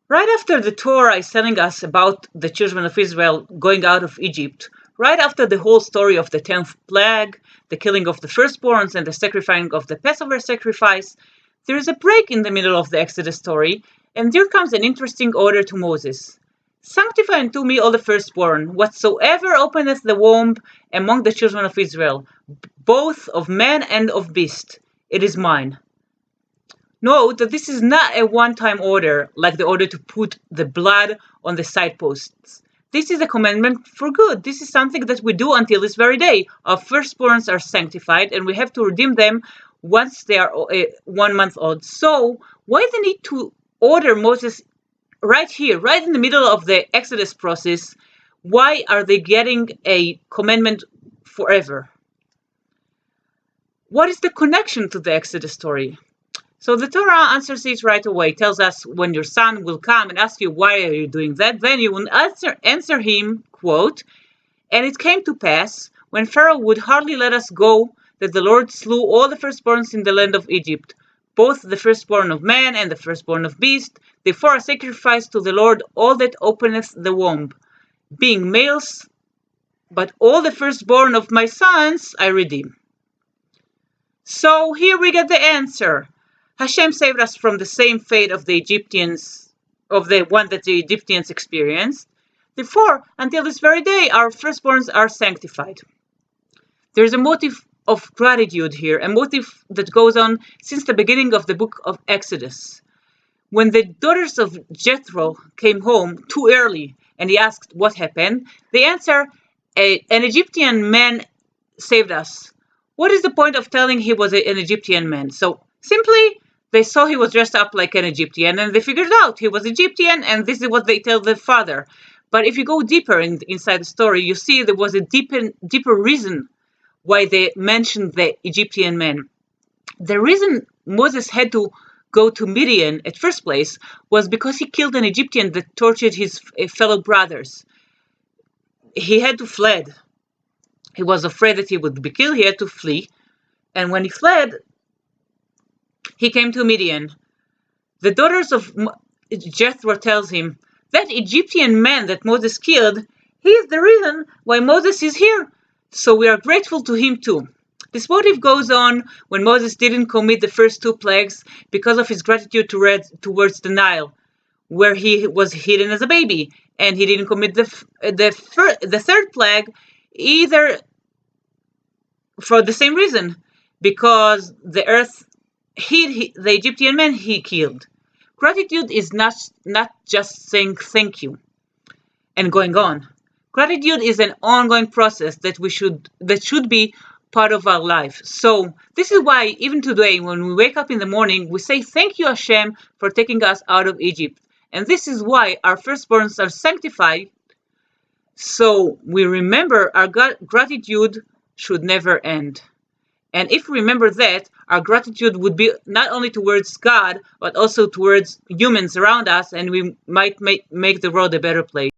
Right after the Torah is telling us about the children of Israel going out of Egypt, right after the whole story of the 10th plague, the killing of the firstborns and the sacrificing of the Passover sacrifice, there is a break in the middle of the Exodus story, and there comes an interesting order to Moses. Sanctify unto me all the firstborn, whatsoever openeth the womb among the children of Israel, both of man and of beast, it is mine. Note that this is not a one-time order, like the order to put the blood on the side posts. This is a commandment for good. This is something that we do until this very day. Our firstborns are sanctified, and we have to redeem them once they are 1 month old. So, why the need to order Moses right here, right in the middle of the Exodus process? Why are they getting a commandment forever? What is the connection to the Exodus story? So the Torah answers it right away. It tells us when your son will come and ask you, why are you doing that? Then you will answer him, quote, and it came to pass, when Pharaoh would hardly let us go, that the Lord slew all the firstborns in the land of Egypt, both the firstborn of man and the firstborn of beast. Therefore I sacrifice to the Lord all that openeth the womb, being males, but all the firstborn of my sons I redeem. So here we get the answer. Hashem saved us from the same fate of the Egyptians, of the one that the Egyptians experienced. Therefore, until this very day, our firstborns are sanctified. There's a motive of gratitude here, a motive that goes on since the beginning of the book of Exodus. When the daughters of Jethro came home too early and he asked what happened, they answer, an Egyptian man saved us. What is the point of telling he was an Egyptian man? So simply, they saw he was dressed up like an Egyptian, and they figured out he was Egyptian, and this is what they tell their father. But if you go deeper inside the story, you see there was a deeper reason why they mentioned the Egyptian man. The reason Moses had to go to Midian at first place was because he killed an Egyptian that tortured his fellow brothers. He had to flee. He was afraid that he would be killed. He had to flee. And when he fled, he came to Midian. The daughters of Jethro tells him, that Egyptian man that Moses killed, he is the reason why Moses is here. So we are grateful to him too. This motive goes on when Moses didn't commit the first 2 plagues because of his gratitude towards the Nile, where he was hidden as a baby, and he didn't commit the third plague either for the same reason, because the earth hid the Egyptian man he killed. Gratitude is not just saying thank you and going on. Gratitude is an ongoing process that should be part of our life. So this is why even today when we wake up in the morning, we say thank you Hashem for taking us out of Egypt. And this is why our firstborns are sanctified. So we remember our gratitude should never end. And if we remember that, our gratitude would be not only towards God, but also towards humans around us, and we might make the world a better place.